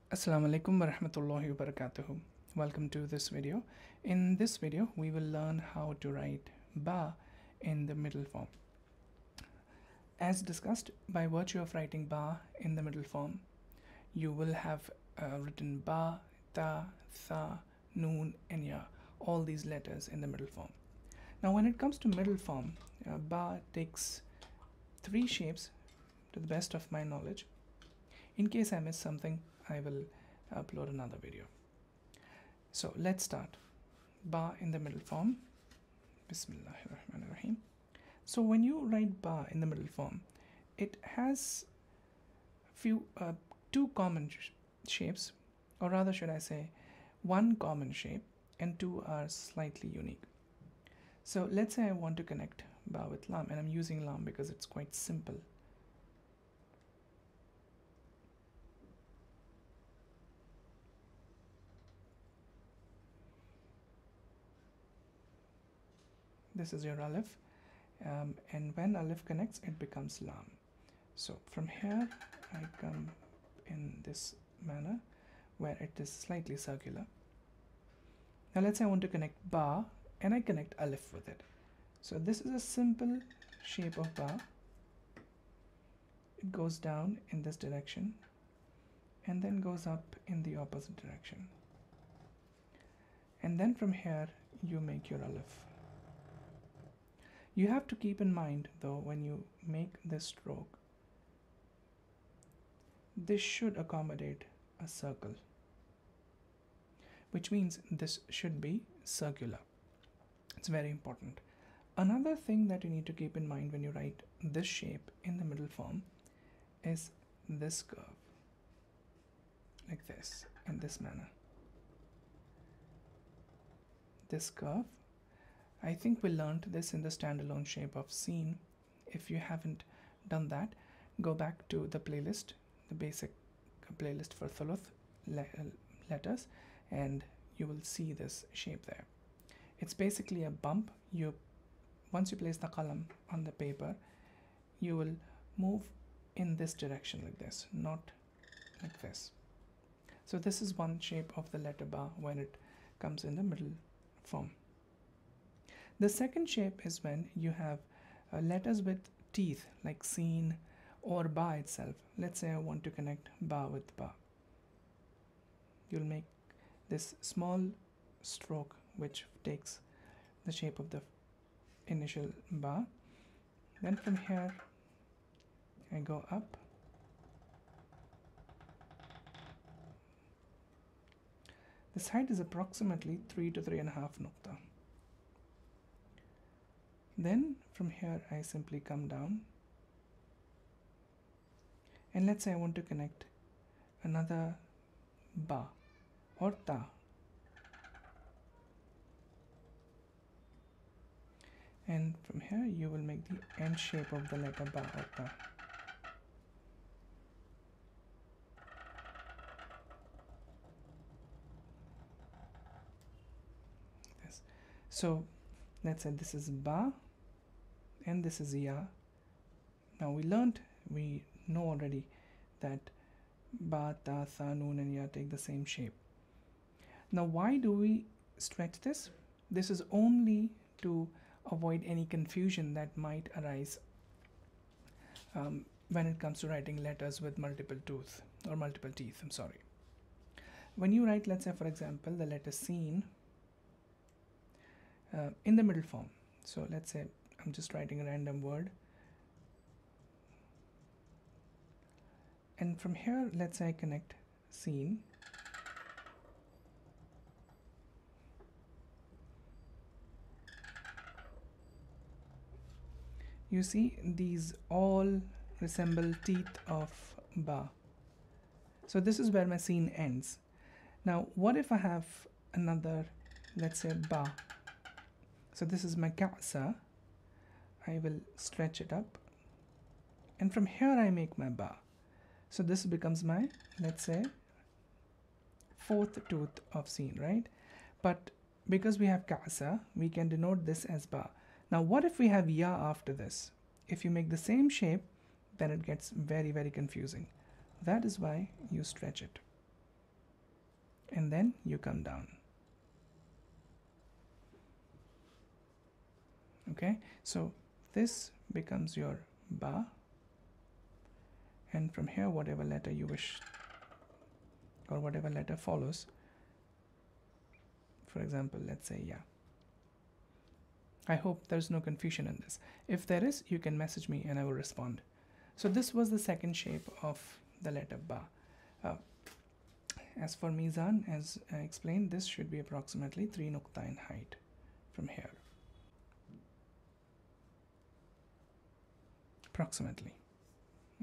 Assalamu alaikum wa rahmatullahi wa barakatuhu. Welcome to this video. In this video, we will learn how to write ba in the middle form. As discussed, by virtue of writing ba in the middle form, you will have written ba, ta, tha, noon, and ya, all these letters in the middle form. Now, when it comes to middle form, ba takes three shapes to the best of my knowledge. In case I miss something, I will upload another video. So let's start. Ba in the middle form. Bismillahirrahmanirrahim. So when you write ba in the middle form, it has two common shapes, or rather should I say one common shape and two are slightly unique. So let's say I want to connect ba with lam, and I'm using lam because it's quite simple. This is your alif, and when alif connects, it becomes lam. So from here I come in this manner where it is slightly circular. Now let's say I want to connect ba, and I connect alif with it. So this is a simple shape of ba. It goes down in this direction and then goes up in the opposite direction, and then from here you make your alif. You have to keep in mind though, when you make this stroke, this should accommodate a circle, which means this should be circular. It's very important. Another thing that you need to keep in mind when you write this shape in the middle form is this curve, like this, in this manner. This curve, I think we learned this in the standalone shape of scene. If you haven't done that, go back to the playlist, the basic playlist for thuluth letters, and you will see this shape there. It's basically a bump. Once you place the qalam on the paper, you will move in this direction like this, not like this. So this is one shape of the letter ba when it comes in the middle form. The second shape is when you have letters with teeth, like seen or ba itself. Let's say I want to connect ba with ba. You'll make this small stroke which takes the shape of the initial ba. Then from here I go up. This height is approximately 3 to 3.5 nukta. Then from here I simply come down, and let's say I want to connect another ba or ta. And from here you will make the end shape of the letter ba or ta. This. So let's say this is ba and this is ya. Now we know already that ba, ta, tha, noon and ya take the same shape. Now why do we stretch this? This is only to avoid any confusion that might arise when it comes to writing letters with multiple teeth. When you write, let's say for example, the letter seen in the middle form. So let's say I'm just writing a random word, and from here let's say I connect seen. You see these all resemble teeth of ba. So this is where my scene ends. Now what if I have another, let's say ba. So this is my ka'sa. I will stretch it up, and from here I make my ba. So this becomes my, let's say, fourth tooth of scene, right? But because we have ka'sa, we can denote this as ba. Now what if we have ya after this? If you make the same shape, then it gets very, very confusing. That is why you stretch it. and then you come down. Okay, so this becomes your ba, and from here whatever letter you wish or whatever letter follows, for example, let's say ya. I hope there's no confusion in this. If there is, you can message me and I will respond. So this was the second shape of the letter ba. As for mizan, as I explained, this should be approximately 3 nuqta in height from here. Approximately.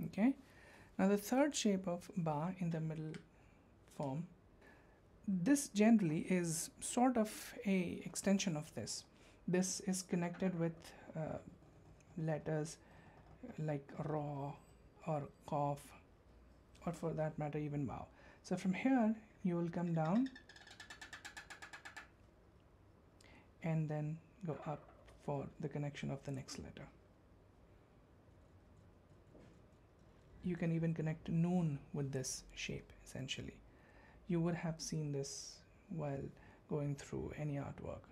Okay. Now the third shape of ba in the middle form, this generally is sort of a extension of this. This is connected with letters like ra or qaf, or for that matter even waw. So from here you will come down and then go up for the connection of the next letter. You can even connect noon with this shape essentially. You would have seen this while going through any artwork.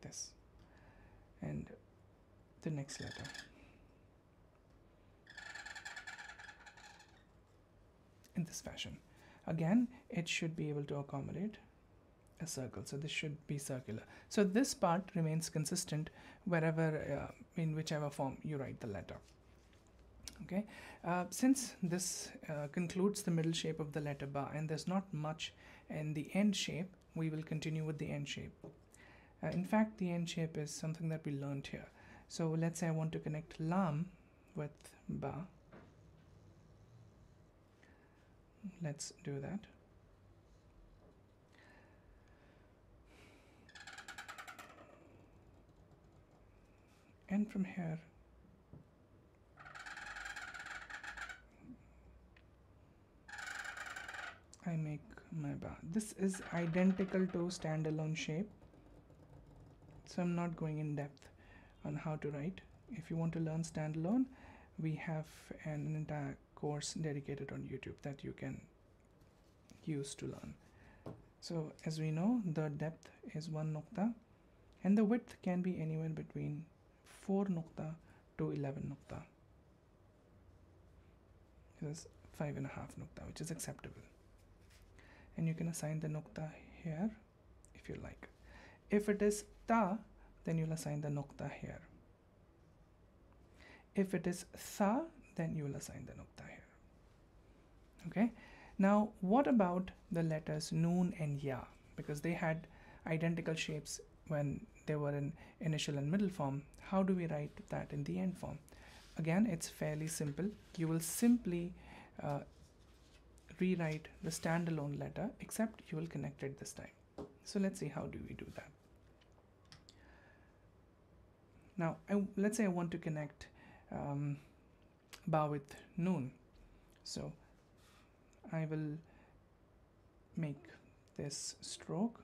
This and the next letter. In this fashion. Again, it should be able to accommodate a circle, so this should be circular. So this part remains consistent wherever, in whichever form you write the letter. Okay, since this concludes the middle shape of the letter ba and there's not much in the end shape, we will continue with the end shape. In fact, the end shape is something that we learned here. So let's say I want to connect lam with ba. Let's do that. And from here, I make my ba. This is identical to standalone shape, so I'm not going in depth on how to write. If you want to learn standalone, we have an entire course dedicated on YouTube that you can use to learn. So as we know, the depth is 1 nuqta and the width can be anywhere between 4 nuqta to 11 nuqta. This is 5.5 nuqta, which is acceptable. And you can assign the nuqta here if you like. If it is ta, then you'll assign the nuqta here. If it is tha, then you will assign the nuqta here. Okay. Now, what about the letters noon and ya? Because they had identical shapes when they were in initial and middle form. How do we write that in the end form? Again, it's fairly simple. You will simply rewrite the standalone letter, except you will connect it this time. So let's see how do we do that. Now, let's say I want to connect ba with noon. So I will make this stroke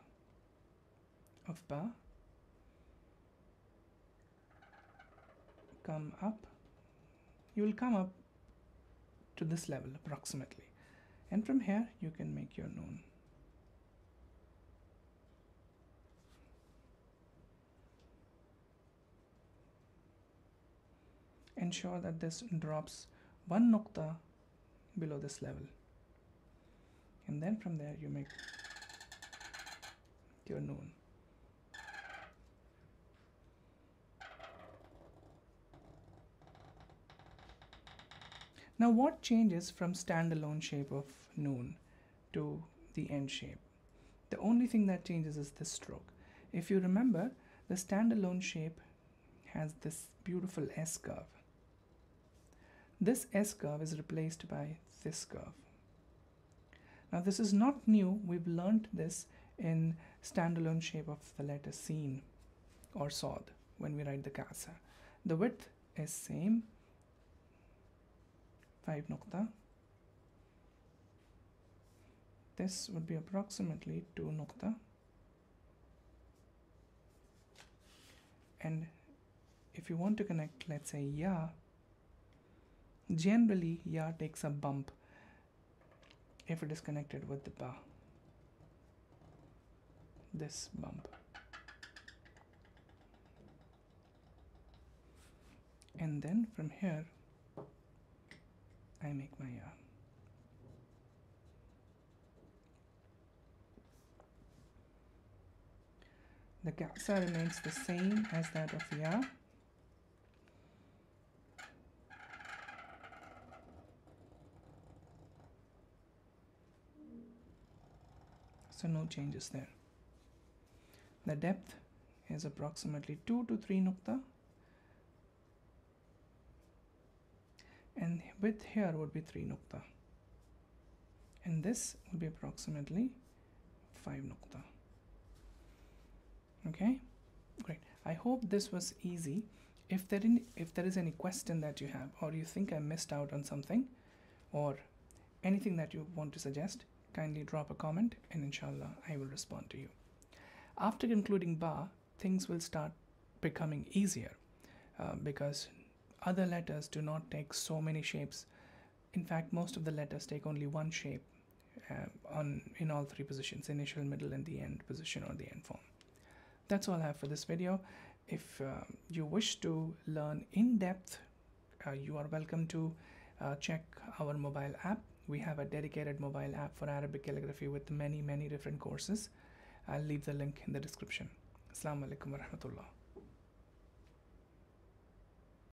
of ba, come up. You will come up to this level approximately, and from here you can make your noon. Ensure that this drops 1 nuqta below this level, and then from there you make your noon. Now, what changes from standalone shape of noon to the end shape? The only thing that changes is this stroke. If you remember, the standalone shape has this beautiful S curve. This S curve is replaced by this curve. Now, this is not new. We've learned this in standalone shape of the letter Sin or Sod when we write the Kasa. The width is same, 5 nuqta. This would be approximately 2 nuqta. And if you want to connect, let's say, ya, generally ya takes a bump if it is connected with the ba, this bump. And then from here I make my ya. The kasa remains the same as that of ya. So no changes there. The depth is approximately 2 to 3 nukta, and width here would be 3 nukta, and this would be approximately 5 nukta. Okay, great. I hope this was easy. If there is any question that you have, or you think I missed out on something, or anything that you want to suggest, kindly drop a comment and inshallah I will respond to you. After concluding ba, things will start becoming easier because other letters do not take so many shapes. In fact, most of the letters take only one shape in all three positions: initial, middle, and the end position, or the end form. That's all I have for this video. If you wish to learn in depth, you are welcome to check our mobile app. We have a dedicated mobile app for Arabic calligraphy with many different courses. I'll leave the link in the description. Assalamu alaikum wa rahmatullah.